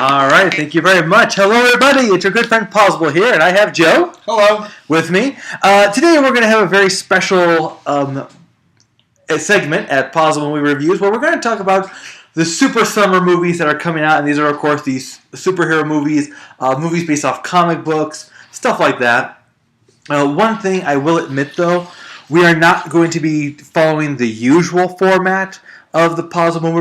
All right, thank you very much. Hello, everybody. It's your good friend Pozzible here, and I have Joe. Hello. With me. Today we're going to have a very special segment at Pozzible Movie Reviews where we're going to talk about the super summer movies that are coming out, and these are, of course, these superhero movies, movies based off comic books, stuff like that. One thing I will admit, though, we are not going to be following the usual format of the Pozzible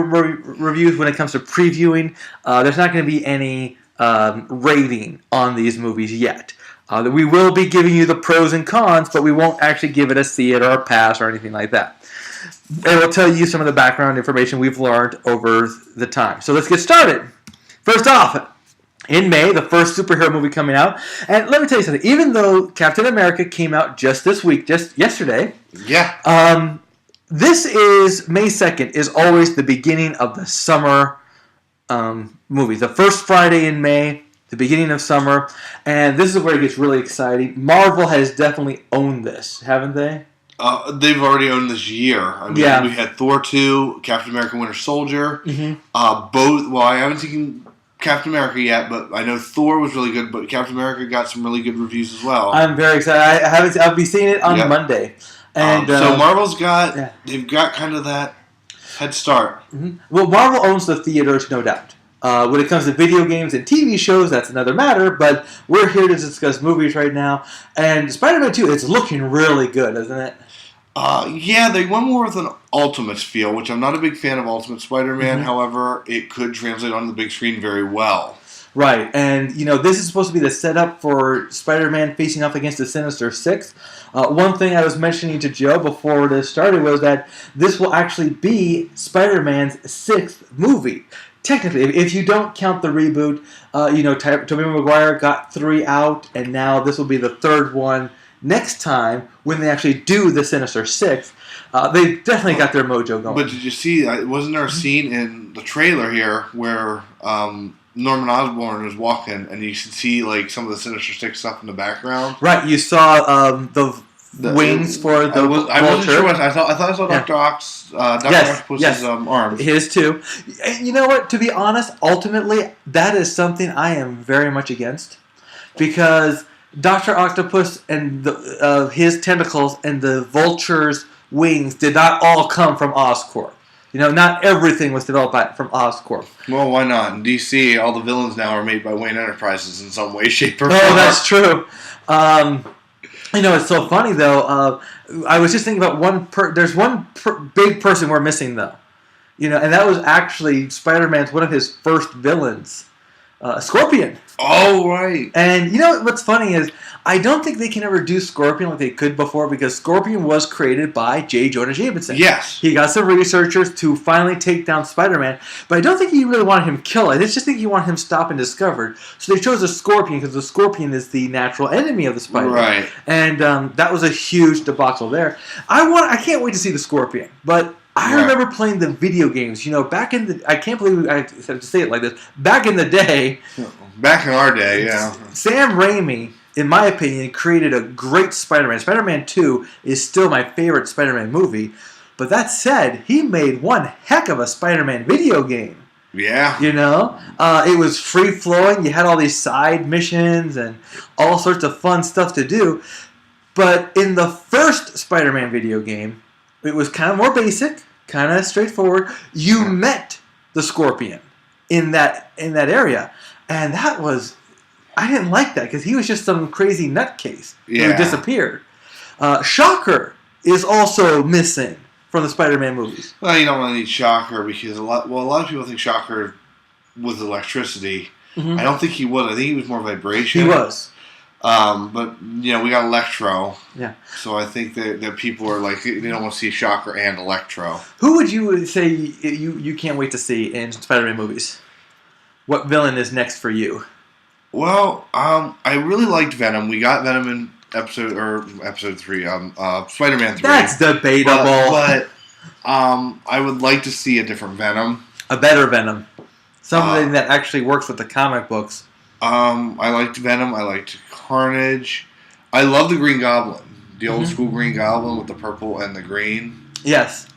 reviews when it comes to previewing. There's not going to be any rating on these movies yet. We will be giving you the pros and cons, but we won't actually give it a see it or a pass or anything like that. And we'll tell you some of the background information we've learned over the time. So let's get started. First off, in May, the first superhero movie coming out. And let me tell you something. Even though Captain America came out just this week, just yesterday. Yeah. This is, May 2nd, is always the beginning of the summer movies. The first Friday in May, the beginning of summer. And this is where it gets really exciting. Marvel has definitely owned this, haven't they? They've already owned this year. I mean, yeah. We had Thor 2, Captain America Winter Soldier. Mm-hmm. Both, well, I haven't seen Captain America yet, but I know Thor was really good, but Captain America got some really good reviews as well. I'm very excited. I'll be seeing it on Monday. And so Marvel's got, they've got kind of that head start. Mm-hmm. Well, Marvel owns the theaters, no doubt. When it comes to video games and TV shows, that's another matter, but we're here to discuss movies right now. And Spider-Man 2, it's looking really good, isn't it? Yeah, they went more with an Ultimates feel, which I'm not a big fan of Ultimate Spider-Man. Mm-hmm. However, it could translate onto the big screen very well. Right, and this is supposed to be the setup for Spider-Man facing off against the Sinister Six. One thing I was mentioning to Joe before this started was that this will actually be Spider-Man's sixth movie. Technically, if you don't count the reboot, Tobey Maguire got 3 out, and now this will be the third one next time when they actually do the Sinister Six. They definitely got their mojo going. But did you see, wasn't there a scene in the trailer here where Norman Osborn was walking, and you should see like some of the Sinister Six stuff in the background? Right, you saw the wings for the vulture. I wasn't sure what I thought I saw Dr. Octopus's arms. His too. And you know what? To be honest, ultimately, that is something I am very much against, because Dr. Octopus and his tentacles and the vulture's wings did not all come from Oscorp. Not everything was developed from Oscorp. Well, why not? In DC, all the villains now are made by Wayne Enterprises in some way, shape, or form. Oh, that's true. It's so funny, though. I was just thinking about there's one big person we're missing, though. And that was actually Spider-Man's, one of his first villains, Scorpion. Oh, right. And what's funny is, I don't think they can ever do Scorpion like they could before, because Scorpion was created by J. Jonah Jameson. Yes. He got some researchers to finally take down Spider-Man, but I don't think he really wanted him killed. I just think he wanted him stopped and discovered. So they chose a Scorpion, because the Scorpion is the natural enemy of the Spider-Man. Right. And that was a huge debacle there. I can't wait to see the Scorpion, but I remember playing the video games. Back in the... I can't believe I have to say it like this. Back in the day... Back in our day, yeah. Sam Raimi, in my opinion, created a great Spider-Man. Spider-Man 2 is still my favorite Spider-Man movie. But that said, he made one heck of a Spider-Man video game. Yeah. It was free-flowing. You had all these side missions and all sorts of fun stuff to do. But in the first Spider-Man video game, it was kind of more basic, kind of straightforward. You met the Scorpion in that area. And that was... I didn't like that, because he was just some crazy nutcase who disappeared. Shocker is also missing from the Spider-Man movies. Well, you don't want to need Shocker, because a lot of people think Shocker was electricity. Mm-hmm. I don't think he was. I think he was more vibration. He was. But, we got Electro. Yeah. So I think that people are like, they don't want to see Shocker and Electro. Who would you say you can't wait to see in Spider-Man movies? What villain is next for you? Well, I really liked Venom. We got Venom in episode 3, Spider-Man 3. That's debatable. But I would like to see a different Venom. A better Venom. Something that actually works with the comic books. I liked Venom. I liked Carnage. I love the Green Goblin. The old school Green Goblin with the purple and the green. Yes.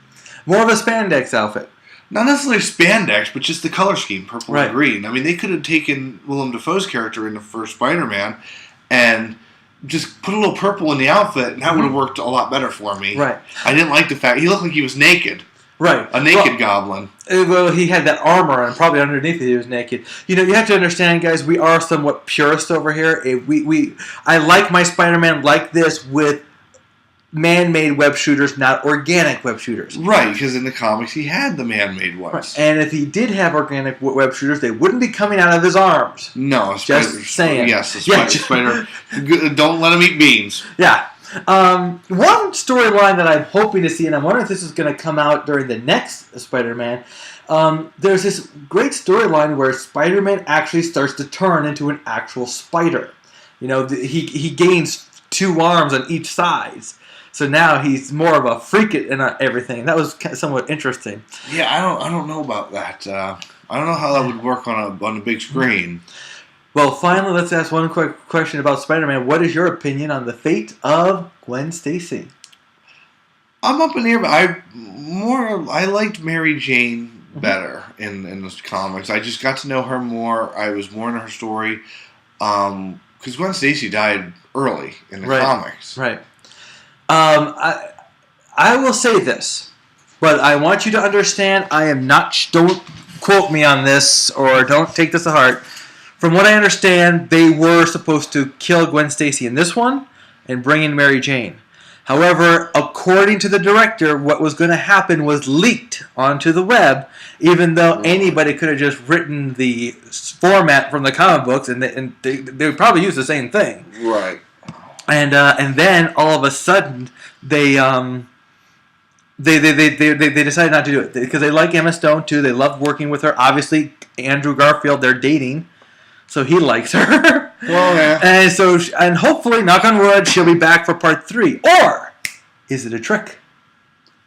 More of a spandex outfit. not necessarily spandex, but just the color scheme, purple Right. and green. I mean, they could have taken Willem Dafoe's character in the first Spider-Man and just put a little purple in the outfit, and that would have worked a lot better for me. Right. I didn't like the fact he looked like he was naked. Right. A naked goblin. Well, he had that armor, and probably underneath it he was naked. You know, you have to understand, guys, we are somewhat purist over here. I like my Spider-Man like this with man-made web shooters, not organic web shooters. Right, because in the comics he had the man-made ones. Right. And if he did have organic web shooters, they wouldn't be coming out of his arms. No, Just saying. Yes, Spider. Don't let him eat beans. Yeah. One storyline that I'm hoping to see, and I'm wondering if this is going to come out during the next Spider-Man, there's this great storyline where Spider-Man actually starts to turn into an actual spider. You know, he gains 2 arms on each side. So now he's more of a freak and everything. That was somewhat interesting. Yeah, I don't know about that. I don't know how that would work on a big screen. Well, finally, let's ask one quick question about Spider-Man. What is your opinion on the fate of Gwen Stacy? I'm up in the air, but I liked Mary Jane better in the comics. I just got to know her more. I was more into her story. Because Gwen Stacy died early in the comics. Right. I will say this, but I want you to understand, I am not, don't quote me on this, or don't take this to heart. From what I understand, they were supposed to kill Gwen Stacy in this one and bring in Mary Jane. However, according to the director, what was going to happen was leaked onto the web, even though anybody could have just written the format from the comic books, and they would probably use the same thing. Right. And then all of a sudden they decided not to do it because they like Emma Stone too. They love working with her. Obviously, Andrew Garfield, they're dating, so he likes her. Well, yeah. And hopefully, knock on wood, she'll be back for part 3. Or is it a trick?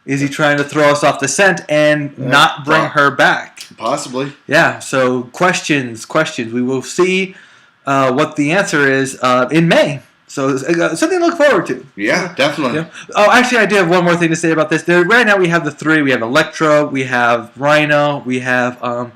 Is he trying to throw us off the scent and not bring her back? Possibly. Yeah. So questions. We will see what the answer is in May. So something to look forward to. Yeah, definitely. Yeah. Oh, actually, I do have one more thing to say about this. Right now, we have the 3. We have Electro, we have Rhino, we have The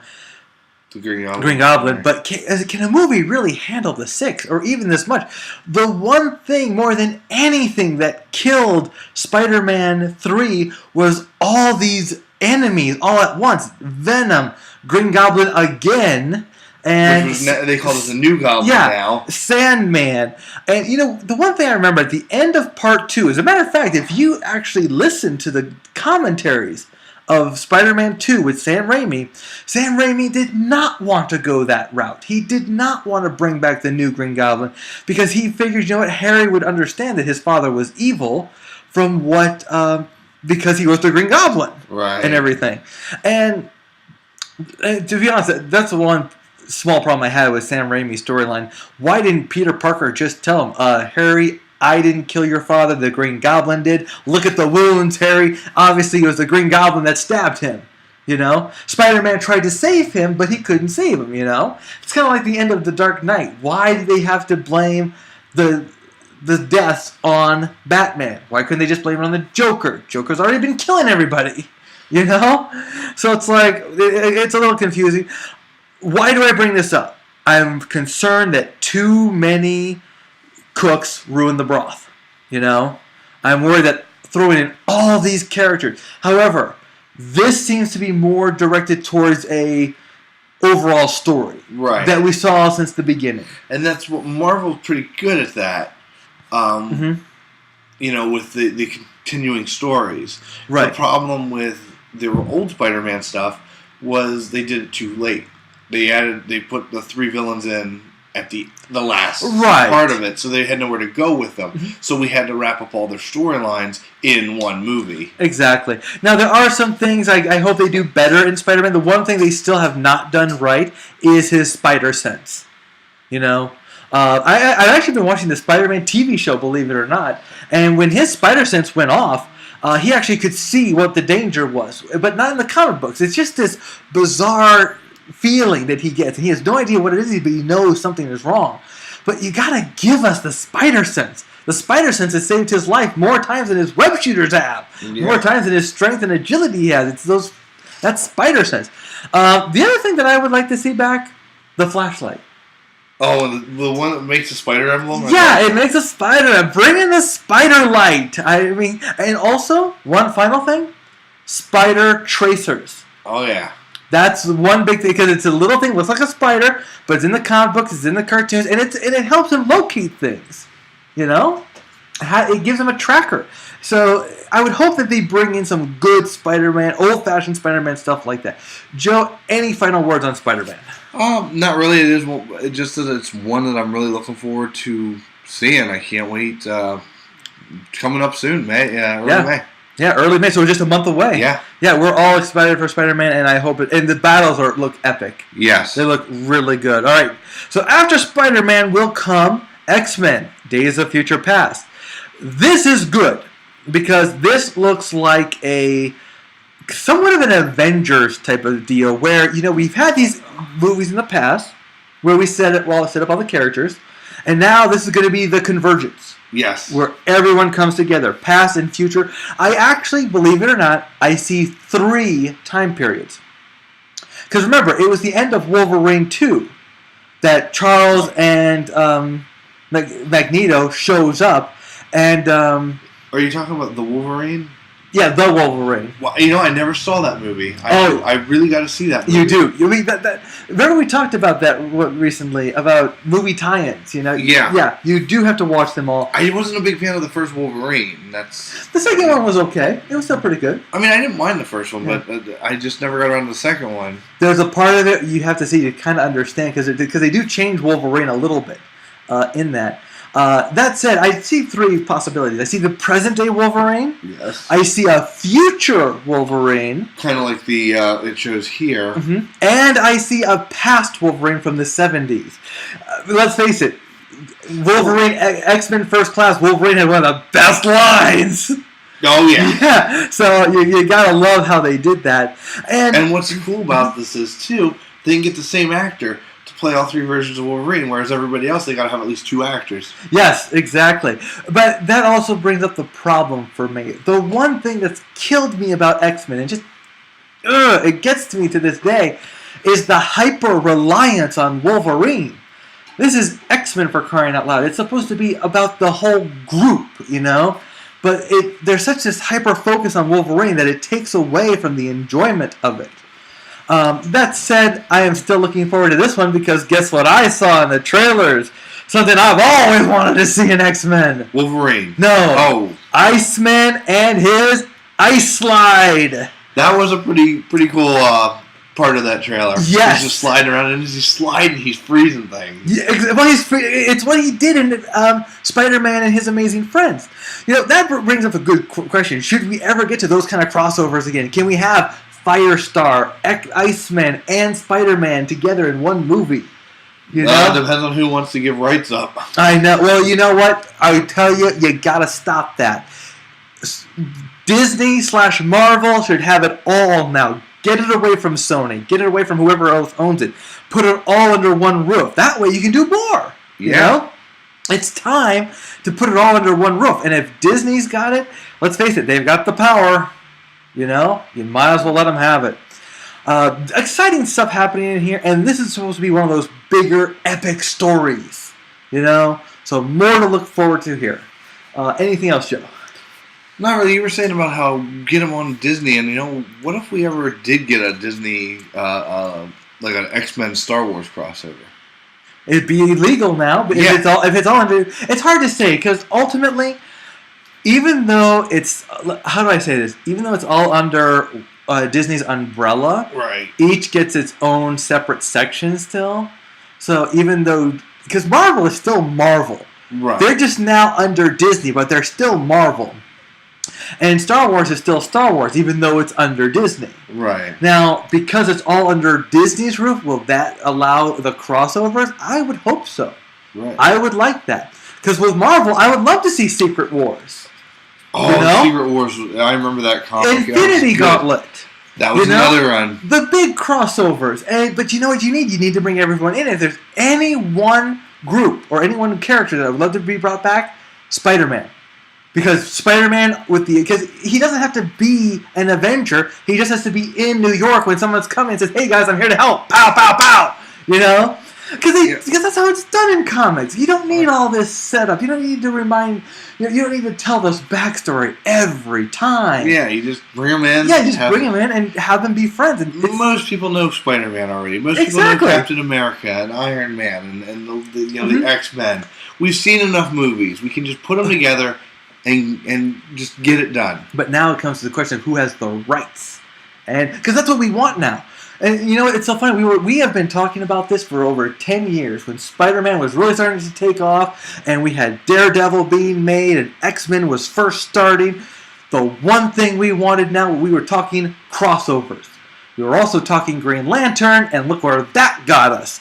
Green Goblin. Green Goblin. But can a movie really handle the 6 or even this much? The one thing more than anything that killed Spider-Man 3 was all these enemies all at once. Venom, Green Goblin again. And they call it the new Goblin now. Sandman. And, you know, the one thing I remember at the end of part 2, as a matter of fact, if you actually listen to the commentaries of Spider-Man 2 with Sam Raimi did not want to go that route. He did not want to bring back the new Green Goblin because he figured, you know what, Harry would understand that his father was evil from what, because he was the Green Goblin. Right. And everything. And to be honest, that's the one small problem I had with Sam Raimi's storyline. Why didn't Peter Parker just tell him, Harry, I didn't kill your father, the Green Goblin did. Look at the wounds, Harry. Obviously, it was the Green Goblin that stabbed him. You know? Spider-Man tried to save him, but he couldn't save him, you know? It's kind of like the end of The Dark Knight. Why did they have to blame the deaths on Batman? Why couldn't they just blame it on the Joker? Joker's already been killing everybody. You know? So it's like, it's a little confusing. Why do I bring this up? I'm concerned that too many cooks ruin the broth. You know? I'm worried that throwing in all these characters. However, this seems to be more directed towards a overall story. Right. That we saw since the beginning. And that's what Marvel's pretty good at that. You know, with the continuing stories. Right. The problem with the old Spider-Man stuff was they did it too late. They put the 3 villains in at the last part of it, so they had nowhere to go with them. So we had to wrap up all their storylines in one movie. Exactly. Now, there are some things I hope they do better in Spider-Man. The one thing they still have not done right is his spider sense. You know? I've actually been watching the Spider-Man TV show, believe it or not, and when his spider sense went off, he actually could see what the danger was, but not in the comic books. It's just this bizarre feeling that he gets, and he has no idea what it is, but he knows something is wrong. But you gotta give us the spider sense. The spider sense has saved his life more times than his web shooters have. Yeah. More times than his strength and agility he has. It's those That's spider sense. The other thing that I would like to see back, the flashlight. Oh, the one that makes a spider emblem? Yeah, it makes a spider. Bring in the spider light. I mean, and also, one final thing, spider tracers. Oh, yeah. That's one big thing, because it's a little thing, looks like a spider, but it's in the comic books, it's in the cartoons, and it helps him locate things. You know? It gives him a tracker. So I would hope that they bring in some good Spider-Man, old-fashioned Spider-Man stuff like that. Joe, any final words on Spider-Man? Not really. It just that it's one that I'm really looking forward to seeing. I can't wait. Coming up soon, May. Early May. Yeah, early May. So we're just a month away. Yeah. Yeah, we're all excited for Spider-Man, and I hope and the battles look epic. Yes. They look really good. All right. So after Spider-Man will come X-Men: Days of Future Past. This is good because this looks like a somewhat of an Avengers type of deal where, we've had these movies in the past where we set up all the characters, and now this is going to be the convergence. Yes. Where everyone comes together, past and future. I actually, believe it or not, I see 3 time periods. Because remember, it was the end of Wolverine 2 that Charles and Magneto shows up. And are you talking about the Wolverine? Yeah, the Wolverine. Well, I never saw that movie. I really got to see that movie. You do. You mean that? Remember we talked about that recently about movie tie-ins. Yeah. Yeah. You do have to watch them all. I wasn't a big fan of the first Wolverine. The second one was okay. It was still pretty good. I mean, I didn't mind the first one, but I just never got around to the second one. There's a part of it you have to see to kind of understand because they do change Wolverine a little bit in that. That said, I see 3 possibilities. I see the present-day Wolverine. Yes. I see a future Wolverine. Kind of like it shows here. Mm-hmm. And I see a past Wolverine from the 70s. Let's face it, Wolverine, X-Men First Class, Wolverine had one of the best lines. Oh, yeah. Yeah, so you gotta love how they did that. And what's cool about this is, too, they can get the same actor play all 3 versions of Wolverine, whereas everybody else, they got to have at least 2 actors. Yes, exactly. But that also brings up the problem for me. The one thing that's killed me about X-Men, and just, it gets to me to this day, is the hyper-reliance on Wolverine. This is X-Men, for crying out loud. It's supposed to be about the whole group, But there's such this hyper-focus on Wolverine that it takes away from the enjoyment of it. That said, I am still looking forward to this one because guess what I saw in the trailers? Something I've always wanted to see in X-Men. Wolverine. No. Oh. Iceman and his ice slide. That was a pretty cool part of that trailer. Yes. He's just sliding around, and as he's sliding, he's freezing things. Yeah, well, it's what he did in Spider-Man and His Amazing Friends. That brings up a good question. Should we ever get to those kind of crossovers again? Can we have Firestar, Iceman, and Spider-Man together in one movie? It depends on who wants to give rights up. I know. Well, you know what? I tell you, you gotta stop that. Disney/Marvel should have it all now. Get it away from Sony. Get it away from whoever else owns it. Put it all under one roof. That way you can do more. You know? It's time to put it all under one roof. And if Disney's got it, let's face it, they've got the power. You might as well let them have it. Exciting stuff happening in here, and this is supposed to be one of those bigger, epic stories. So more to look forward to here. Anything else, Joe? Not really. You were saying about how get them on Disney, and what if we ever did get a Disney, like an X-Men Star Wars crossover? It'd be illegal now, but if it's all under, it's hard to say because ultimately. Even though it's, how do I say this? Even though it's all under Disney's umbrella, right? Each gets its own separate section still. So even though, because Marvel is still Marvel, right? They're just now under Disney, but they're still Marvel. And Star Wars is still Star Wars, even though it's under Disney. Right. Now, because it's all under Disney's roof, will that allow the crossovers? I would hope so. Right. I would like that. Because with Marvel, I would love to see Secret Wars. Oh, Secret Wars! I remember that comic. Infinity Gauntlet. That was another run. The big crossovers. But you know what you need? You need to bring everyone in. If there's any one group or any one character that I would love to be brought back, Spider-Man. Because Spider-Man because he doesn't have to be an Avenger. He just has to be in New York when someone's coming and says, "Hey guys, I'm here to help." Pow, pow, pow. You know, because that's how it's done in comics. You don't need all this setup. You don't need to remind. You don't need to tell this backstory every time. Yeah, you just bring them in. Yeah, just bring them in and have them be friends. And most people know Spider-Man already. Most people know Captain America and Iron Man and the X-Men. We've seen enough movies. We can just put them together. And just get it done. But now it comes to the question of who has the rights, and because that's what we want now. And you know what? It's so funny. We have been talking about this for over 10 years when Spider-Man was really starting to take off, and we had Daredevil being made, and X-Men was first starting. The one thing we wanted now, we were talking crossovers. We were also talking Green Lantern, and look where that got us.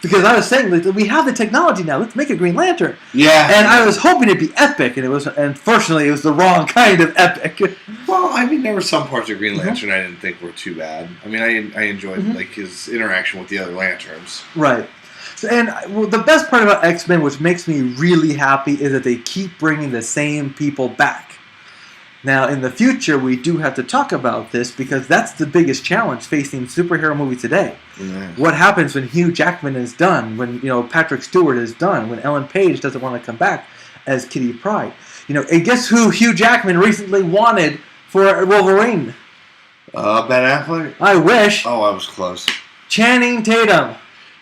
Because I was saying, we have the technology now. Let's make a Green Lantern. Yeah. And I was hoping it'd be epic, and unfortunately, it was the wrong kind of epic. Well, I mean, there were some parts of Green Lantern I didn't think were too bad. I mean, I enjoyed like his interaction with the other Lanterns. Right. And the best part about X-Men, which makes me really happy, is that they keep bringing the same people back. Now, in the future, we do have to talk about this because that's the biggest challenge facing superhero movies today. Yeah. What happens when Hugh Jackman is done, when Patrick Stewart is done, when Ellen Page doesn't want to come back as Kitty Pryde? And guess who Hugh Jackman recently wanted for Wolverine? Ben Affleck? I wish. Oh, I was close. Channing Tatum.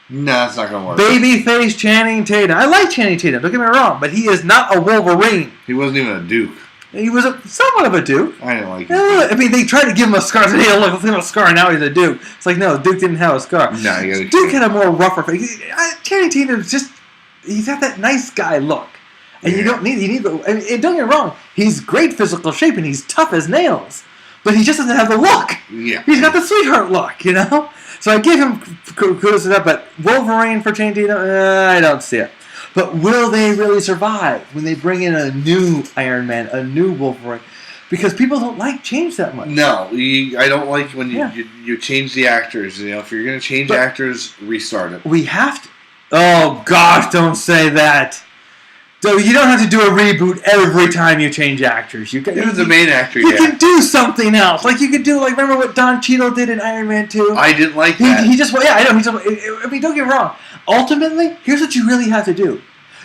No, that's not going to work. Babyface Channing Tatum. I like Channing Tatum, don't get me wrong, but he is not a Wolverine. He wasn't even a Duke. He was somewhat of a Duke. I didn't like him. I mean, they tried to give him a scar. Said, "Hey, look, let's give him a scar." And now he's a Duke. It's like, no, Duke didn't have a scar. No, Duke had a more rougher face. Channing Tatum's he's got that nice guy look. And you don't need, and don't get me wrong, he's great physical shape and he's tough as nails. But he just doesn't have the look. Yeah. He's got the sweetheart look, So I give him kudos to that, but Wolverine for Channing Tatum, I don't see it. But will they really survive when they bring in a new Iron Man, a new Wolverine? Because people don't like change that much. No, I don't like when you change the actors. If you're going to change actors, restart it. We have to. Oh, gosh, don't say that. So you don't have to do a reboot every time you change actors. It was the main actor, You can do something else. Like you could do, remember what Don Cheadle did in Iron Man 2? I didn't like that. I know. I mean, don't get me wrong. Ultimately, here's what you really have to do.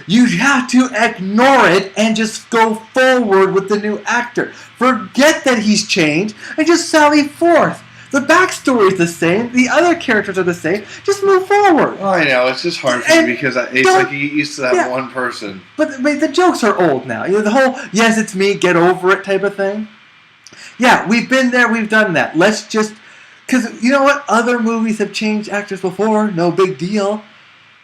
You have to ignore it and just go forward with the new actor. Forget that he's changed and just sally forth. The backstory is the same. The other characters are the same. Just move forward. Oh, I know. It's just hard for me because it's like you get used to that one person. But the jokes are old now. The whole, yes, it's me, get over it type of thing. Yeah, we've been there. We've done that. Let's just... Because you know what? Other movies have changed actors before. No big deal.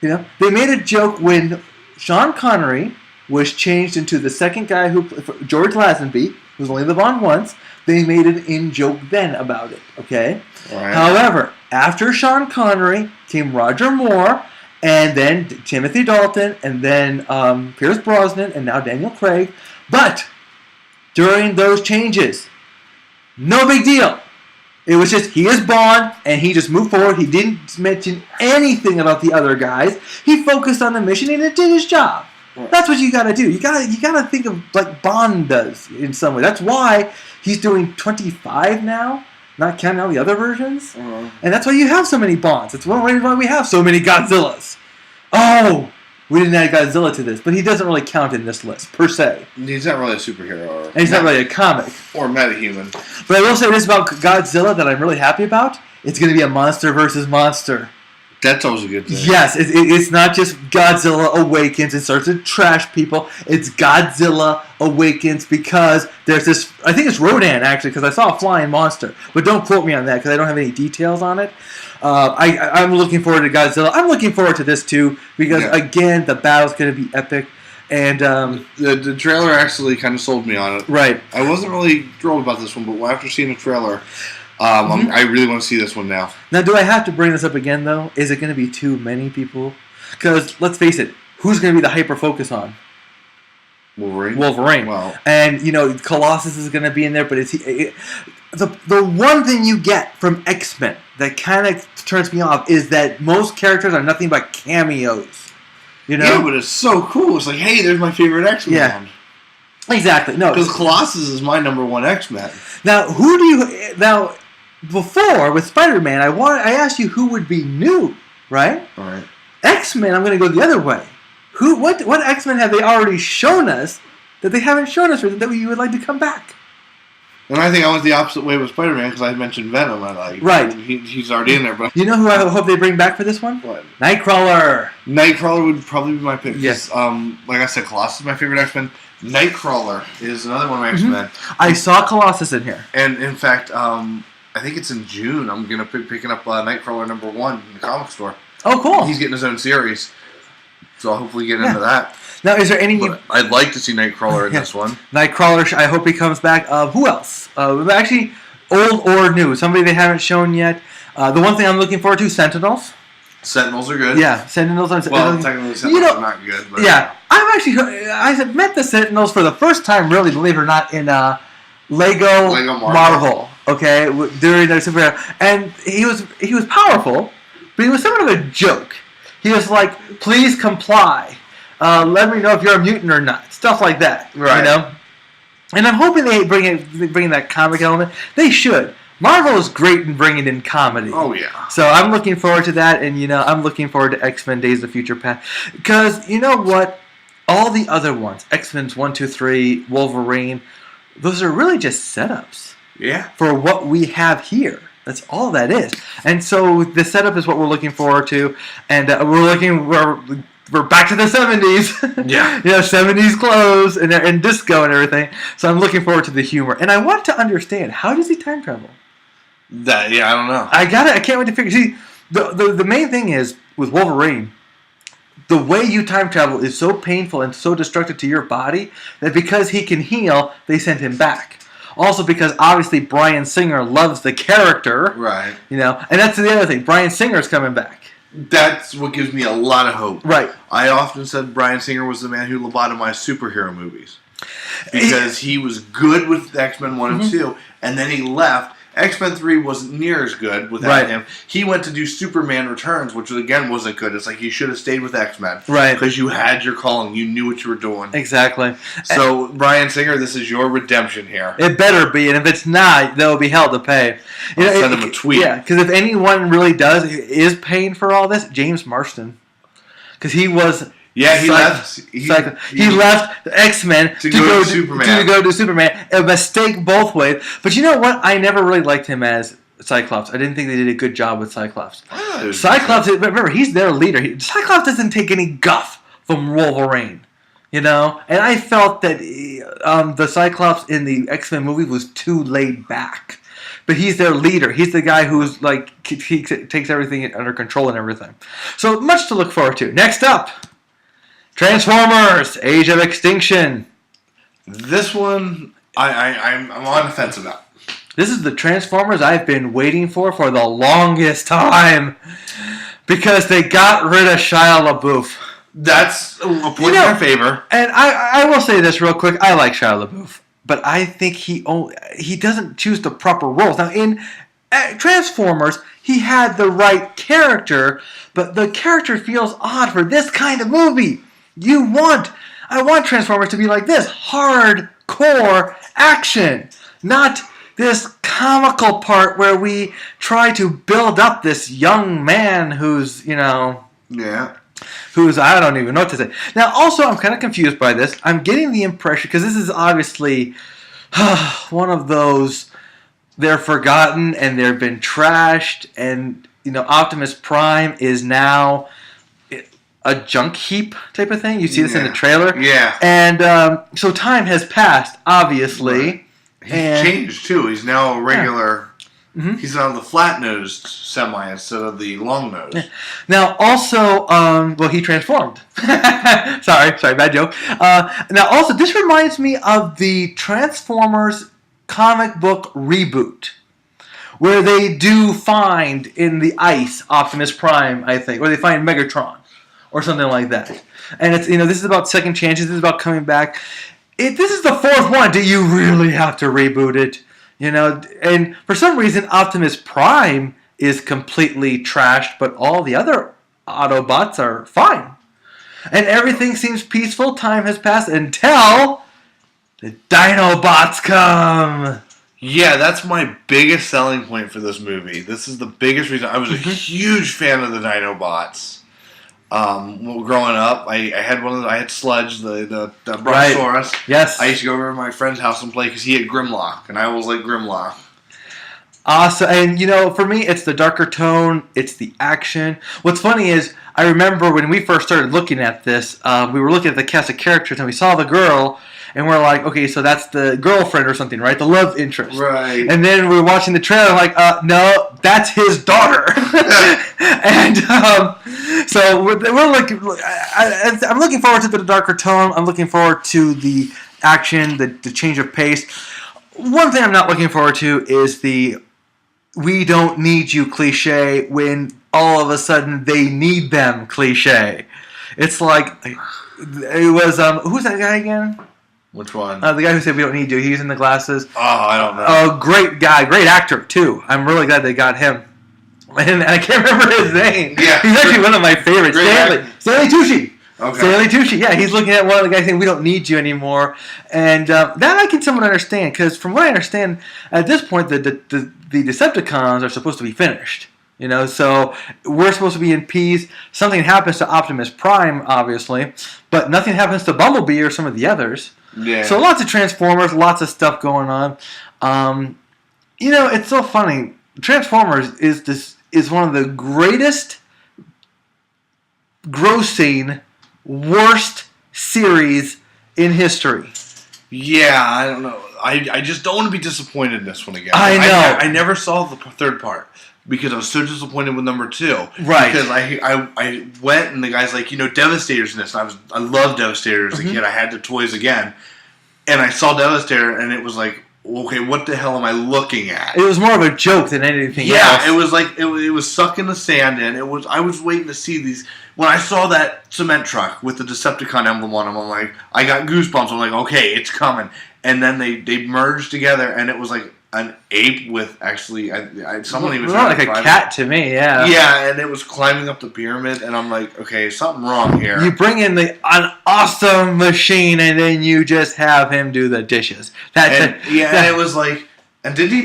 They made a joke when Sean Connery was changed into the second guy George Lazenby, who was only the Bond once. They made an in-joke then about it, okay? Right. However, after Sean Connery came Roger Moore, and then Timothy Dalton, and then Pierce Brosnan, and now Daniel Craig. But during those changes, no big deal. It was just, he is Bond, and he just moved forward. He didn't mention anything about the other guys. He focused on the mission, and it did his job. Right. That's what you got to do. You got to think of like Bond does in some way. That's why he's doing 25 now, not counting all the other versions. And that's why you have so many Bonds. It's one reason why we have so many Godzillas. Oh, we didn't add Godzilla to this, but he doesn't really count in this list, per se. He's not really a superhero. And he's not really a comic. Or metahuman. But I will say this about Godzilla that I'm really happy about. It's going to be a monster versus monster. That's always a good thing. Yes, it's not just Godzilla awakens and starts to trash people. It's Godzilla awakens because there's this... I think it's Rodan, actually, because I saw a flying monster. But don't quote me on that because I don't have any details on it. I'm looking forward to Godzilla. I'm looking forward to this, too, because, again, the battle's going to be epic. And the trailer actually kind of sold me on it. Right. I wasn't really thrilled about this one, but after seeing the trailer... I really want to see this one now. Now, do I have to bring this up again, though? Is it going to be too many people? Because, let's face it, who's going to be the hyper-focus on? Wolverine. Well, and, Colossus is going to be in there, but the one thing you get from X-Men that kind of turns me off is that most characters are nothing but cameos. Yeah, but it's so cool. It's like, hey, there's my favorite X-Men. Yeah. Exactly. No, because Colossus is my number one X-Men. Now, before with Spider-Man, I asked you who would be new, right? All right. X-Men, I'm going to go the other way. What X-Men have they already shown us that they haven't shown us that you would like to come back? And I think I went the opposite way with Spider-Man because I mentioned Venom. Right. He's already in there. But you know who I hope they bring back for this one? What? Nightcrawler. Nightcrawler would probably be my pick. Yes. Like I said, Colossus is my favorite X-Men. Nightcrawler is another one of my X-Men. I saw Colossus in here. And in fact, I think it's in June. I'm going to be picking up Nightcrawler #1 in the comic store. Oh, cool. He's getting his own series. So I'll hopefully get into that. Now, is there any... But I'd like to see Nightcrawler in this one. Nightcrawler, I hope he comes back. Who else? Actually, old or new. Somebody they haven't shown yet. The one thing I'm looking forward to, Sentinels. Sentinels are good. Yeah, Sentinels. Technically Sentinels are not good. But yeah, I met the Sentinels for the first time, really, believe it or not, in Lego Marvel. Okay, during their superhero, and he was powerful, but he was somewhat of a joke. He was like, "Please comply. Let me know if you're a mutant or not." Stuff like that, right? You know. And I'm hoping they bring in that comic element. They should. Marvel is great in bringing in comedy. Oh, yeah. So I'm looking forward to that, and, I'm looking forward to X-Men Days of Future Past. Because, you know what? All the other ones, X-Men 1, 2, 3, Wolverine, those are really just setups. Yeah. For what we have here. That's all that is. And so the setup is what we're looking forward to. And we're back to the 70s. Yeah. 70s clothes and disco and everything. So I'm looking forward to the humor. And I want to understand, how does he time travel? I don't know. I can't wait to figure. See, the main thing is with Wolverine, the way you time travel is so painful and so destructive to your body that because he can heal, they send him back. Also because obviously Bryan Singer loves the character, right? And that's the other thing. Bryan Singer's coming back. That's what gives me a lot of hope. Right. I often said Bryan Singer was the man who lobotomized superhero movies because he was good with X-Men 1 and 2, and then he left. X-Men 3 wasn't near as good without him. He went to do Superman Returns, which again wasn't good. It's like you should have stayed with X-Men. Right. Because you had your calling. You knew what you were doing. Exactly. So, Bryan Singer, this is your redemption here. It better be, and if it's not, they'll be held to pay. I'll send him a tweet. Yeah, because if anyone really is paying for all this, James Marsden. Because he was... Yeah, he left. He left X-Men to go to Superman. To go to Superman. A mistake both ways. But you know what? I never really liked him as Cyclops. I didn't think they did a good job with Cyclops. Cyclops, remember, he's their leader. Cyclops doesn't take any guff from Wolverine. And I felt that the Cyclops in the X-Men movie was too laid back. But he's their leader. He's the guy who's he takes everything under control and everything. So much to look forward to. Next up, Transformers: Age of Extinction. This one, I'm on the fence about. This is the Transformers I've been waiting for the longest time. Because they got rid of Shia LaBeouf. That's a point in their favor. And I will say this real quick. I like Shia LaBeouf. But I think he doesn't choose the proper roles. Now, in Transformers, he had the right character, but the character feels odd for this kind of movie. I want Transformers to be like this. Hardcore action. Not this comical part where we try to build up this young man who's, Yeah. Who's, I don't even know what to say. Now, also, I'm kind of confused by this. I'm getting the impression, because this is obviously one of those, they're forgotten and they've been trashed, and, Optimus Prime is now a junk heap type of thing. You see this in the trailer. Yeah. And so time has passed, obviously. Right. He's changed, too. He's now a regular... Yeah. Mm-hmm. He's on the flat-nosed semi instead of the long-nosed. Yeah. Now, also, he transformed. sorry, bad joke. Now, also, this reminds me of the Transformers comic book reboot, where they do find in the ice Optimus Prime, I think, or they find Megatron, or something like that. And it's this is about second chances. This is about coming back. This is the fourth one. Do you really have to reboot it? And for some reason, Optimus Prime is completely trashed, but all the other Autobots are fine. And everything seems peaceful. Time has passed until The Dinobots come! Yeah, that's my biggest selling point for this movie. This is the biggest reason. I was a huge fan of the Dinobots. Growing up, I had one of the, I had Sludge, the Brontosaurus. Right. Yes. I used to go over to my friend's house and play because he had Grimlock, and I always liked Grimlock. Awesome. And, for me, it's the darker tone. It's the action. What's funny is, I remember when we first started looking at this, we were looking at the cast of characters, and we saw the girl, and we're like, okay, so that's the girlfriend or something, right? The love interest. Right. And then we were watching the trailer, like, no, that's his daughter. And so we're looking. I'm looking forward to the darker tone. I'm looking forward to the action, the change of pace. One thing I'm not looking forward to is the "we don't need you" cliche when all of a sudden they need them cliche. It's like it was who's that guy again? Which one? The guy who said we don't need you. He's in the glasses. Oh, I don't know. Oh, great guy, great actor too. I'm really glad they got him. And I can't remember his name. Yeah, he's actually one of my favorites. Stanley Tucci. Okay. Stanley Tucci. Yeah, he's looking at one of the guys saying we don't need you anymore, and that I can somewhat understand because from what I understand, at this point the Decepticons are supposed to be finished. So we're supposed to be in peace. Something happens to Optimus Prime, obviously, but nothing happens to Bumblebee or some of the others. Yeah. So lots of Transformers, lots of stuff going on. It's so funny. Transformers is one of the greatest grossing worst series in history. Yeah, I don't know. I just don't want to be disappointed in this one again. I know. I never saw the third part because I was so disappointed with number 2. Right. Because I went and the guy's like, Devastator's in this. And I love Devastator as a kid. I had the toys again. And I saw Devastator and it was like, okay, what the hell am I looking at? It was more of a joke than anything else. Yeah, it was like it was sucking the sand in. I was waiting to see these. When I saw that cement truck with the Decepticon emblem on them, I'm like, I got goosebumps. I'm like, okay, it's coming. And then they merged together, and it was like an ape with actually someone even said like a cat to me. Yeah. Yeah, and it was climbing up the pyramid, and I'm like, okay, something wrong here. You bring in an awesome machine, and then you just have him do the dishes. And it was like, and didn't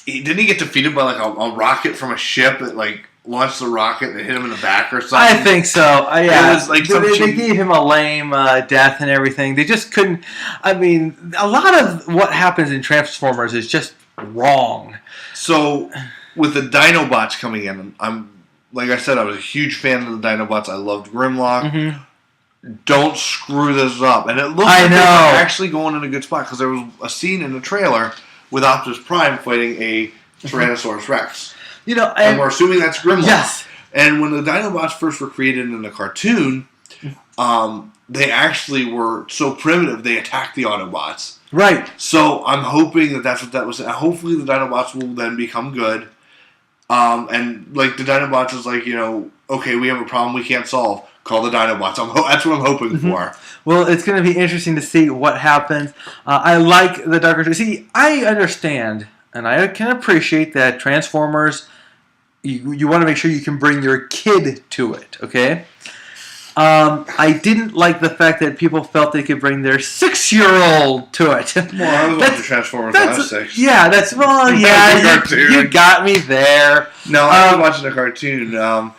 he get defeated by like a rocket from a ship that like launched the rocket and hit him in the back or something? I think so. Yeah. It was like they gave him a lame death and everything. They just couldn't. I mean, a lot of what happens in Transformers is just wrong. So with the Dinobots coming in, I'm like I said, I was a huge fan of the Dinobots. I loved Grimlock. Mm-hmm. Don't screw this up. And it looks like they're actually going in a good spot because there was a scene in the trailer with Optimus Prime fighting a Tyrannosaurus Rex. And we're assuming that's Grimlock. Yes. And when the Dinobots first were created in the cartoon, they actually were so primitive they attacked the Autobots. Right. So I'm hoping that's what that was. Hopefully the Dinobots will then become good. And like the Dinobots is like, okay, we have a problem we can't solve. Call the Dinobots. That's what I'm hoping for. Well, it's going to be interesting to see what happens. I like the darker. See, I understand and I can appreciate that Transformers. You want to make sure you can bring your kid to it. Okay. I didn't like the fact that people felt they could bring their 6-year-old to it. Well, I was watching Transformers when I was 6. Yeah, you got me there. No, I was watching a cartoon.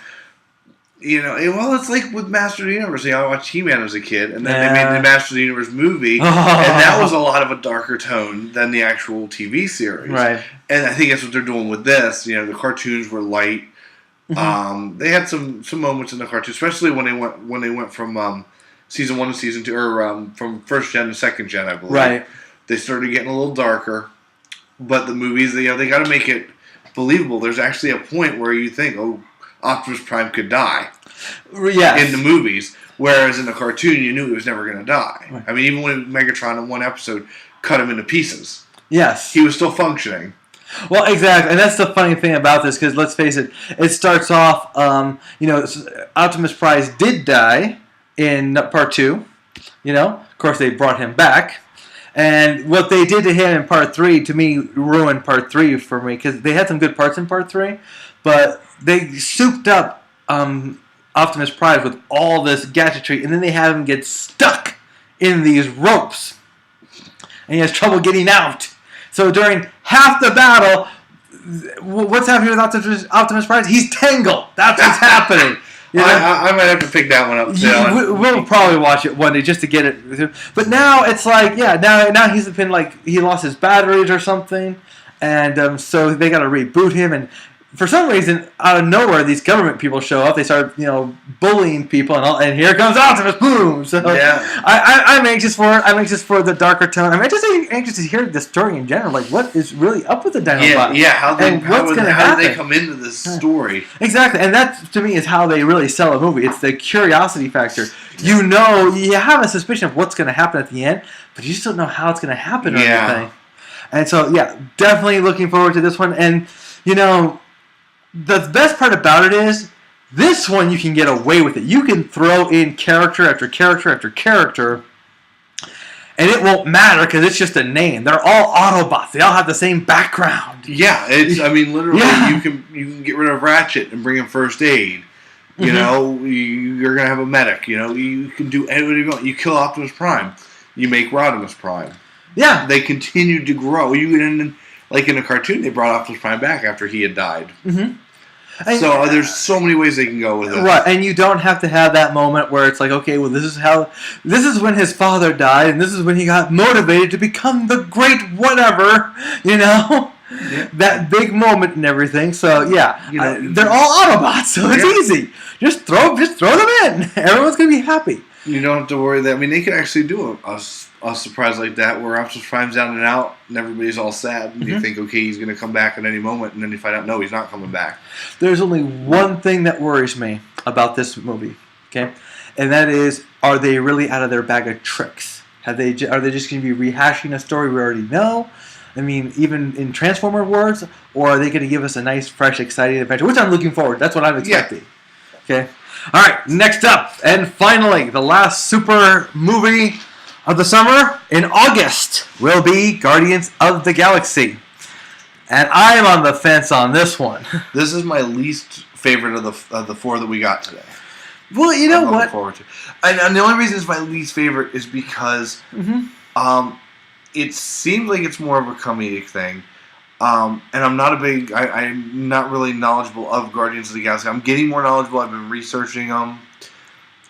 It's like with Master of the Universe. I watched He-Man as a kid, and then they made the Master of the Universe movie, and that was a lot of a darker tone than the actual TV series. Right. And I think that's what they're doing with this. The cartoons were light. Mm-hmm. They had some moments in the cartoon, especially when they went from season 1 to season 2, or from first gen to second gen, I believe. Right. They started getting a little darker, but the movies, they got to make it believable. There's actually a point where you think, oh, Optimus Prime could die. Yes. In the movies, whereas in the cartoon, you knew he was never going to die. Right. I mean, even when Megatron in one episode cut him into pieces. Yes. He was still functioning. Well, exactly, and that's the funny thing about this, because let's face it, it starts off, Optimus Prime did die in part 2, of course they brought him back, and what they did to him in part 3, to me, ruined part 3 for me, because they had some good parts in part 3, but they souped up Optimus Prime with all this gadgetry, and then they have him get stuck in these ropes. and he has trouble getting out. So during half the battle, what's happening with Optimus Prime? He's tangled. That's what's happening. You know? I might have to pick that one up too. We'll probably watch it one day just to get it. But now it's like, now he's been like, he lost his batteries or something, and so they got to reboot him. And for some reason, out of nowhere, these government people show up. They start, bullying people, and here comes Optimus. Boom! So I'm anxious for it. I'm anxious for the darker tone. I'm just anxious to hear the story in general. Like, what is really up with the Dinobots? Yeah. How did they come into this story? Exactly, and that to me is how they really sell a movie. It's the curiosity factor. You have a suspicion of what's going to happen at the end, but you just don't know how it's going to happen or anything. And so, definitely looking forward to this one. And the best part about it is, this one you can get away with it. You can throw in character after character after character, and it won't matter because it's just a name. They're all Autobots. They all have the same background. Yeah, literally, you can get rid of Ratchet and bring him first aid. You're gonna have a medic. You can do whatever you want. You kill Optimus Prime, you make Rodimus Prime. Yeah, they continue to grow. Like in a cartoon, they brought Optimus Prime back after he had died. Mm-hmm. So there's so many ways they can go with it. Right, and you don't have to have that moment where it's like, okay, well, this is when his father died, and this is when he got motivated to become the great whatever, Yeah. That big moment and everything. So they're all Autobots, so it's easy. Just throw them in. Everyone's gonna be happy. You don't have to worry that. They could actually do a surprise like that where Optimus Prime's down and out and everybody's all sad and you think, okay, he's going to come back at any moment, and then you find out, no, he's not coming back. There's only one thing that worries me about this movie, okay? And that is, are they really out of their bag of tricks? Are they just going to be rehashing a story we already know? Even in Transformer words? Or are they going to give us a nice, fresh, exciting adventure? Which I'm looking forward. That's what I'm expecting. Yeah. Okay? All right, next up, and finally, the last super movie of the summer in August will be Guardians of the Galaxy. And I am on the fence on this one. This is my least favorite of the four that we got today. Well, you know what? Forward to. And the only reason it's my least favorite is because it seems like it's more of a comedic thing. And I'm not really knowledgeable of Guardians of the Galaxy. I'm getting more knowledgeable. I've been researching them.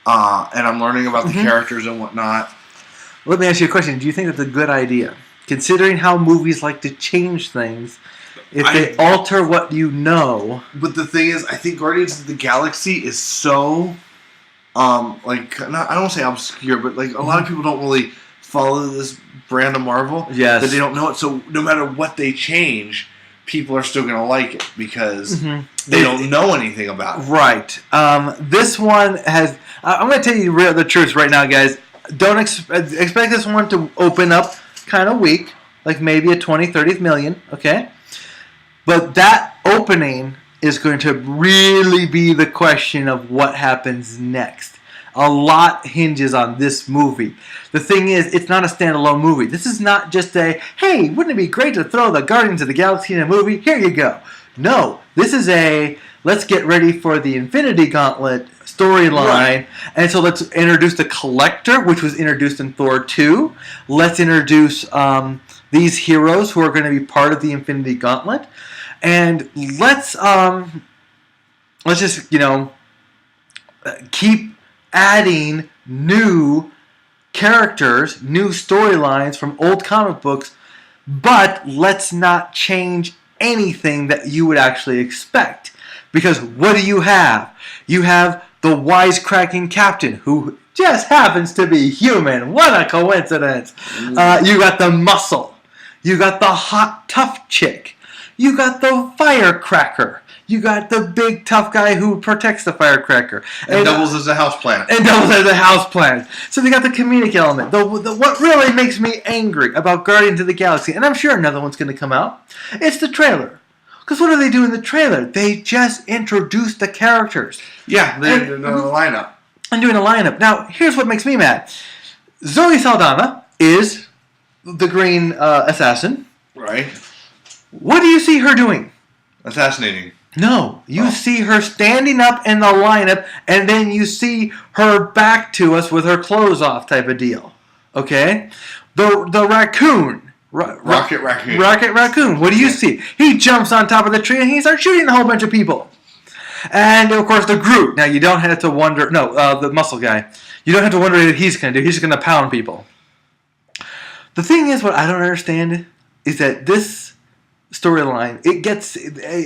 And I'm learning about the characters and whatnot. Let me ask you a question. Do you think that's a good idea? Considering how movies like to change things, if they alter what you know. But the thing is, I think Guardians of the Galaxy is so, I don't want to say obscure, but a lot of people don't really follow this brand of Marvel. Yes. That they don't know it. So no matter what they change, people are still going to like it because they don't know anything about it. Right. This one has... I'm going to tell you the truth right now, guys. Don't expect this one to open up kind of weak, like maybe a 20th, 30th million, okay? But that opening is going to really be the question of what happens next. A lot hinges on this movie. The thing is, it's not a standalone movie. This is not just a, hey, wouldn't it be great to throw the Guardians of the Galaxy in a movie? Here you go. No, this is a, let's get ready for the Infinity Gauntlet storyline. Right. And so let's introduce the Collector, which was introduced in Thor 2. Let's introduce these heroes who are going to be part of the Infinity Gauntlet. And let's just, keep adding new characters, new storylines from old comic books, but let's not change anything that you would actually expect. Because what do you have? You have the wisecracking captain who just happens to be human. What a coincidence. You got the muscle. You got the hot, tough chick. You got the firecracker. You got the big, tough guy who protects the firecracker. And doubles as a houseplant. So they got the comedic element. What really makes me angry about Guardians of the Galaxy, and I'm sure another one's going to come out, it's the trailer. Because what do they do in the trailer? They just introduce the characters. Yeah, they're doing a lineup. And doing a lineup. Now, here's what makes me mad. Zoe Saldana is the Green Assassin. Right. What do you see her doing? Assassinating. No, you see her standing up in the lineup, and then you see her back to us with her clothes off type of deal. Okay? The raccoon. Rocket Raccoon. Rocket Raccoon. What do you see? He jumps on top of the tree and he starts shooting a whole bunch of people. And, of course, the Groot. Now, you don't have to wonder... No, the muscle guy. You don't have to wonder what he's going to do. He's just going to pound people. The thing is, what I don't understand is that this storyline,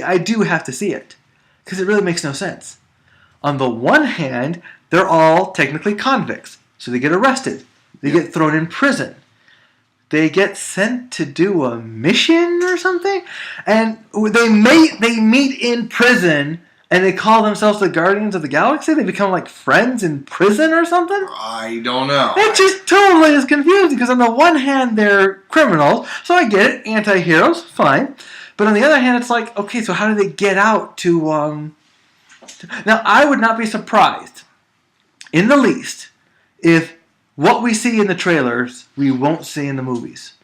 I do have to see it. Because it really makes no sense. On the one hand, they're all technically convicts. So they get arrested. They get thrown in prison. They get sent to do a mission or something. And they meet in prison... And they call themselves the Guardians of the Galaxy? They become like friends in prison or something? I don't know. It just totally is confusing because on the one hand they're criminals, so I get it, anti-heroes, fine. But on the other hand it's like, okay, so how do they get out to... Now, I would not be surprised in the least if what we see in the trailers we won't see in the movies.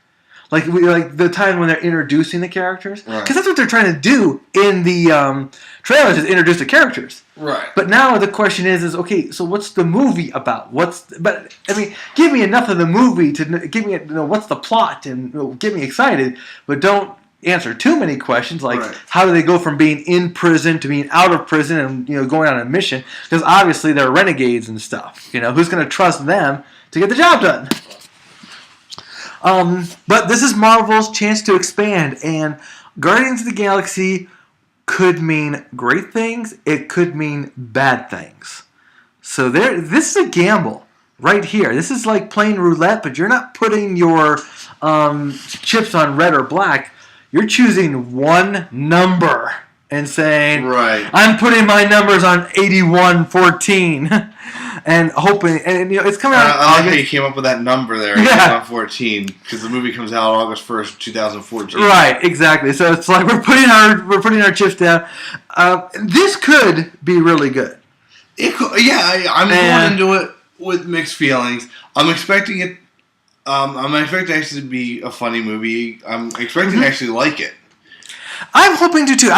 Like the time when they're introducing the characters. Because that's what they're trying to do in the trailers is introduce the characters. Right. But now the question is okay, so what's the movie about? Give me enough of the movie to give me what's the plot and get me excited, but don't answer too many questions like how do they go from being in prison to being out of prison and going on a mission? Because obviously they're renegades and stuff. Who's going to trust them to get the job done? But this is Marvel's chance to expand, and Guardians of the Galaxy could mean great things. It could mean bad things. So this is a gamble right here. This is like playing roulette, but you're not putting your chips on red or black. You're choosing one number and saying, I'm putting my numbers on 8114. And hoping, and it's coming out. I like how you came up with that number there, 14, because the movie comes out August 1st, 2014. Right, exactly. So it's like we're putting our chips down. This could be really good. It could, I'm going into it with mixed feelings. I'm expecting it. I'm expecting it actually to be a funny movie. I'm expecting to actually like it. I'm hoping to too.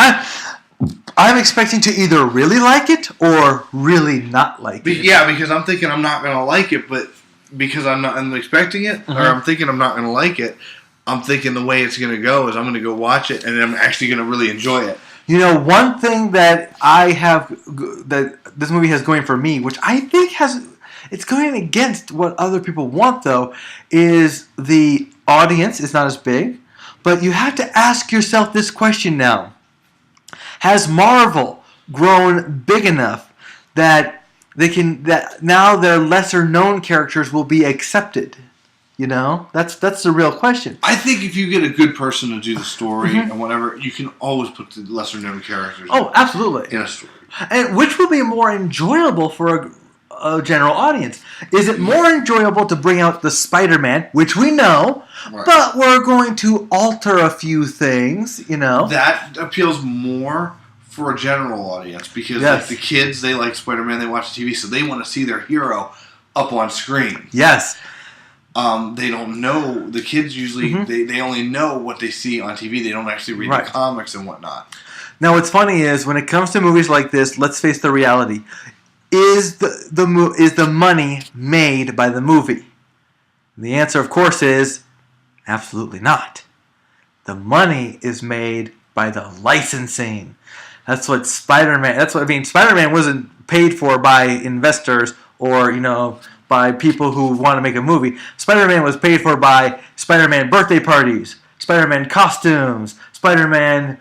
I'm expecting to either really like it or really not like it. Yeah, because I'm thinking I'm not going to like it, but because I'm expecting it, or I'm thinking I'm not going to like it, I'm thinking the way it's going to go is I'm going to go watch it, and I'm actually going to really enjoy it. One thing that I have, that this movie has going for me, which I think it's going against what other people want, though, is the audience is not as big, but you have to ask yourself this question now. Has Marvel grown big enough that now their lesser known characters will be accepted? That's the real question. I think if you get a good person to do the story and whatever, you can always put the lesser known characters. Oh, absolutely. In a story, and which will be more enjoyable for a general audience? Is it more enjoyable to bring out the Spider-Man, which we know, but we're going to alter a few things, That appeals more for a general audience because like the kids, they like Spider-Man, they watch TV, so they want to see their hero up on screen. Yes. They don't know, the kids usually, they only know what they see on TV. They don't actually read the comics and whatnot. Now what's funny is when it comes to movies like this, let's face the reality. Is the money made by the movie? And the answer, of course, is absolutely not. The money is made by the licensing. That's what Spider-Man. Spider-Man wasn't paid for by investors or by people who want to make a movie. Spider-Man was paid for by Spider-Man birthday parties, Spider-Man costumes, Spider-Man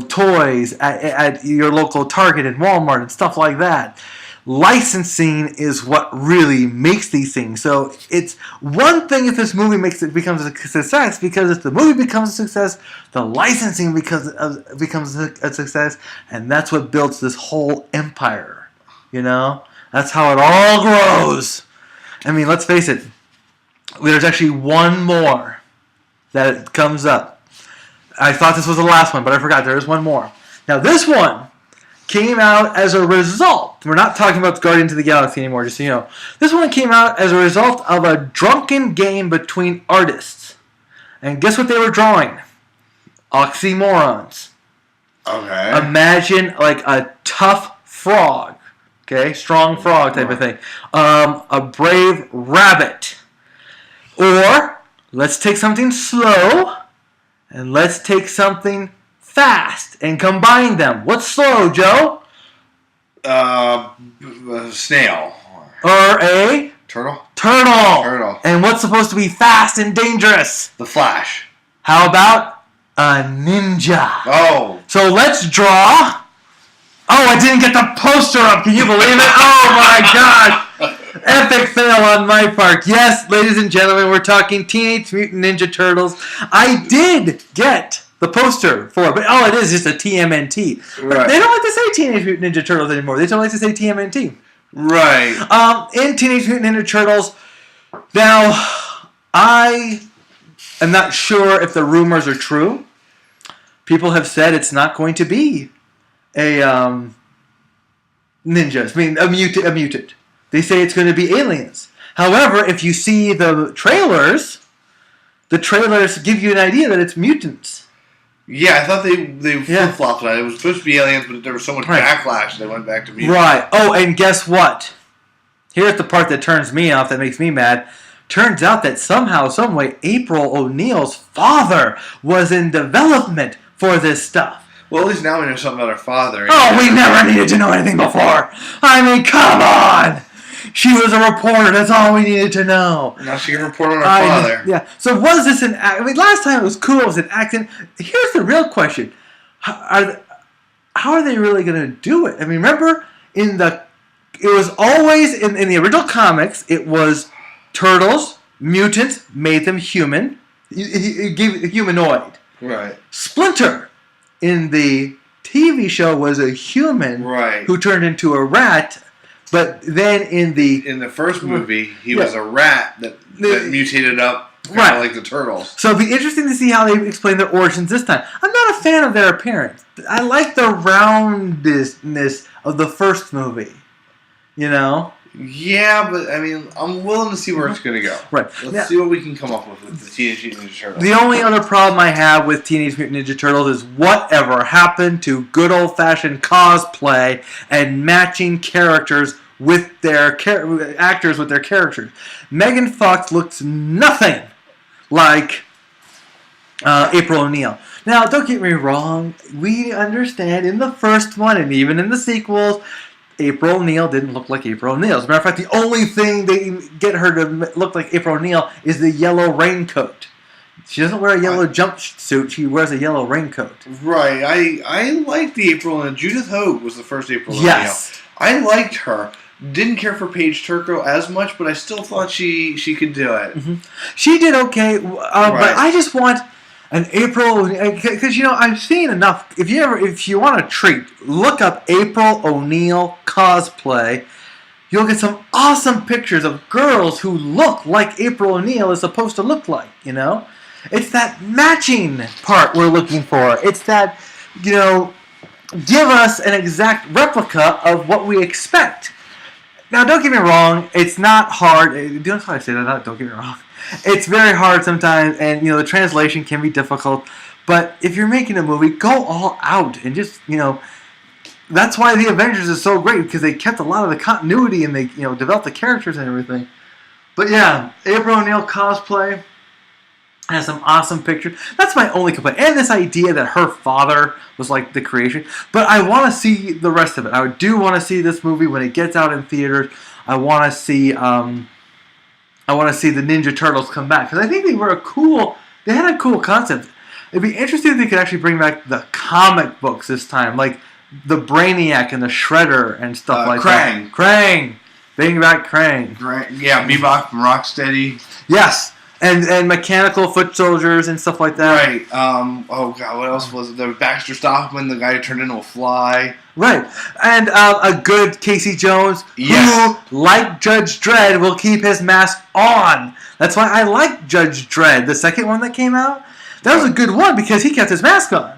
toys at your local Target and Walmart and stuff like that. Licensing is what really makes these things. So it's one thing if this movie becomes a success, because if the movie becomes a success, the licensing becomes a success, and that's what builds this whole empire. That's how it all grows. I mean, let's face it. There's actually one more that comes up. I thought this was the last one, but I forgot. There is one more. Now this one came out as a result. We're not talking about Guardians of the Galaxy anymore, just so you know. This one came out as a result of a drunken game between artists. And guess what they were drawing? Oxymorons. Okay. Imagine like a tough frog. Okay? Strong frog type of thing. A brave rabbit. Or let's take something slow and let's take something fast and combine them. What's slow, Joe? Snail. Or a turtle. Turtle. And what's supposed to be fast and dangerous? The Flash. How about a ninja? Oh. So let's draw. Oh, I didn't get the poster up. Can you believe it? Oh my God. Epic fail on my part. Yes, ladies and gentlemen, we're talking Teenage Mutant Ninja Turtles. I did get the poster for it, but all it is just a TMNT. Right. They don't like to say Teenage Mutant Ninja Turtles anymore. They don't like to say TMNT. Right. In Teenage Mutant Ninja Turtles, now, I am not sure if the rumors are true. People have said it's not going to be a ninjas. I mean, a mutant. They say it's going to be aliens. However, if you see the trailers give you an idea that it's mutants. Yeah, I thought they flip-flopped it. It was supposed to be aliens, but there was so much backlash they went back to mutants. Right. Oh, and guess what? Here's the part that turns me off, that makes me mad. Turns out that somehow, someway, April O'Neil's father was in development for this stuff. Well, at least now we know something about her father. Oh, we never needed to know anything before. I mean, come on. She was a reporter. That's all we needed to know. Now she can report on her father. Yeah. So was this an act? I mean, last time it was cool. It was an acting. Here's the real question: how are they really going to do it? I mean, remember it was always in the original comics. It was turtles, mutants, made them human. It gave a humanoid. Right. Splinter in the TV show was a human who turned into a rat. But then in the first movie, he was a rat that mutated up kind of like the turtles. So it'd be interesting to see how they explain their origins this time. I'm not a fan of their appearance. I like the roundness of the first movie. You know? Yeah, but I mean, I'm willing to see where it's going to go. Right. Let's see what we can come up with the Teenage Mutant Ninja Turtles. The only other problem I have with Teenage Mutant Ninja Turtles is whatever happened to good old-fashioned cosplay and matching characters with their actors with their characters. Megan Fox looks nothing like April O'Neil. Now, don't get me wrong. We understand in the first one and even in the sequels, April O'Neil didn't look like April O'Neil. As a matter of fact, the only thing they get her to look like April O'Neil is the yellow raincoat. She doesn't wear a yellow jumpsuit. She wears a yellow raincoat. Right. I liked the April O'Neil. Judith Hoag was the first April O'Neil. Yes. I liked her. Didn't care for Paige Turco as much, but I still thought she could do it. Mm-hmm. She did okay, but I just want an April, because I've seen enough. If you want a treat, look up April O'Neil cosplay. You'll get some awesome pictures of girls who look like April O'Neil is supposed to look like. It's that matching part we're looking for. It's that give us an exact replica of what we expect. Now, don't get me wrong. It's not hard. Don't try to say that. Don't get me wrong. It's very hard sometimes, and the translation can be difficult. But if you're making a movie, go all out and just That's why the Avengers is so great, because they kept a lot of the continuity and they developed the characters and everything. But yeah, April O'Neil cosplay has some awesome pictures. That's my only complaint. And this idea that her father was like the creation. But I want to see the rest of it. I do want to see this movie when it gets out in theaters. I want to see the Ninja Turtles come back, because I think they had a cool concept. It'd be interesting if they could actually bring back the comic books this time, like the Brainiac and the Shredder and stuff like that. Krang. Bring back Krang. Yeah, Bebop from Rocksteady. Yes. And mechanical foot soldiers and stuff like that. Right. Oh, God, what else was it? There was Baxter Stockman, the guy who turned into a fly. Right. And a good Casey Jones, who, like Judge Dredd, will keep his mask on. That's why I like Judge Dredd. The second one that came out, that was a good one because he kept his mask on.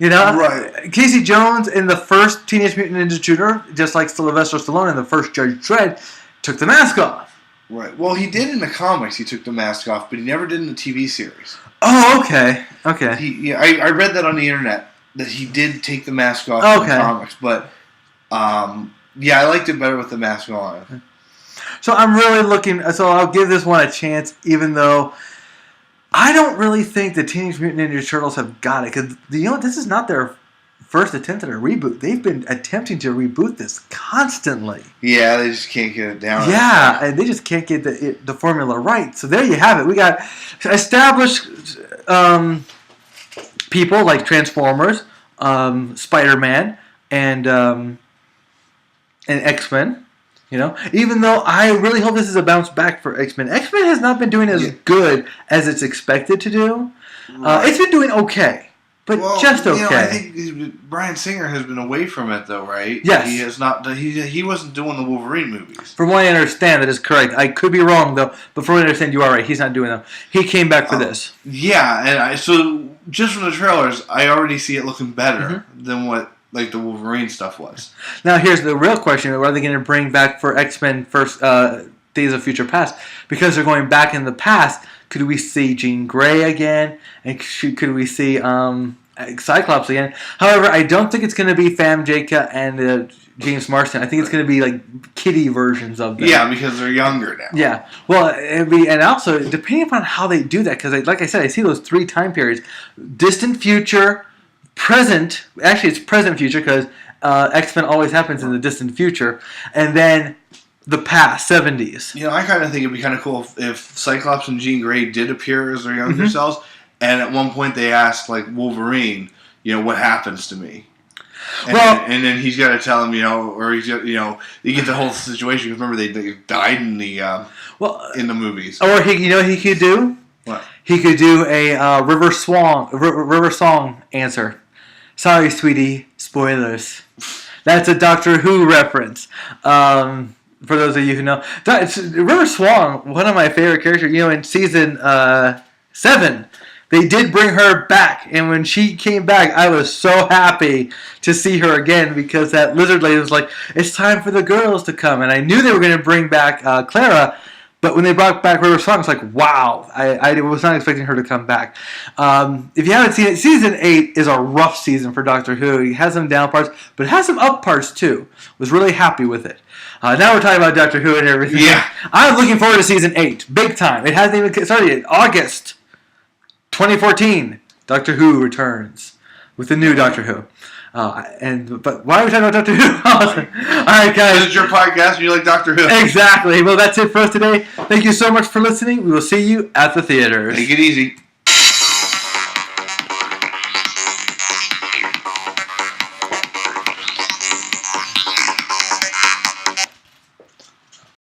Right. Casey Jones in the first Teenage Mutant Ninja Turtle, just like Sylvester Stallone in the first Judge Dredd, took the mask off. Right. Well, he did in the comics. He took the mask off, but he never did in the TV series. Oh, okay. Okay. I read that on the internet that he did take the mask off in the comics, but I liked it better with the mask on. So I'm really looking. So I'll give this one a chance, even though I don't really think the Teenage Mutant Ninja Turtles have got it. Because this is not their first attempt at a reboot. They've been attempting to reboot this constantly. Yeah, they just can't get it down. Yeah, and they just can't get the formula right. So there you have it. We got established people like Transformers, Spider-Man, and X-Men. Even though I really hope this is a bounce back for X-Men. X-Men has not been doing as good as it's expected to do. It's been doing okay, but just okay. I think Bryan Singer has been away from it, though, right? Yes. He has not. He wasn't doing the Wolverine movies. From what I understand, that is correct. I could be wrong, though, but from what I understand, you are right. He's not doing them. He came back for this. Yeah, and so just from the trailers, I already see it looking better than what the Wolverine stuff was. Now, here's the real question. What are they going to bring back for X-Men first Days of Future Past? Because they're going back in the past, could we see Jean Grey again? And could we see Cyclops again? However, I don't think it's going to be Famjaka and James Marsden. I think it's going to be like kiddie versions of them. Yeah, because they're younger now. Yeah. Well, and also, depending upon how they do that, because like I said, I see those 3 time periods. Distant future, present, actually it's present future because X-Men always happens in the distant future, and then the past, 70s. I kind of think it'd be kind of cool if Cyclops and Jean Grey did appear as their younger selves, and at one point they asked, Wolverine, what happens to me? And then he's got to tell him, or he's got, you get the whole situation. Remember, they died in the in the movies. Or he could do? What? He could do a River Song answer. Sorry, sweetie. Spoilers. That's a Doctor Who reference. For those of you who know. River Song, one of my favorite characters. In season 7, they did bring her back. And when she came back, I was so happy to see her again because that lizard lady was like, it's time for the girls to come. And I knew they were going to bring back Clara. But when they brought back River Song, it's like, wow. I was not expecting her to come back. If you haven't seen it, Season 8 is a rough season for Doctor Who. It has some down parts, but it has some up parts, too. Was really happy with it. Now we're talking about Doctor Who and everything. Yeah. I'm looking forward to Season 8. Big time. It hasn't even started yet. August 2014. Doctor Who returns with the new Doctor Who. But why are we talking about Doctor Who? All right, guys. This is your podcast and you like Doctor Who. Exactly. Well, that's it for us today. Thank you so much for listening. We will see you at the theaters. Take it easy.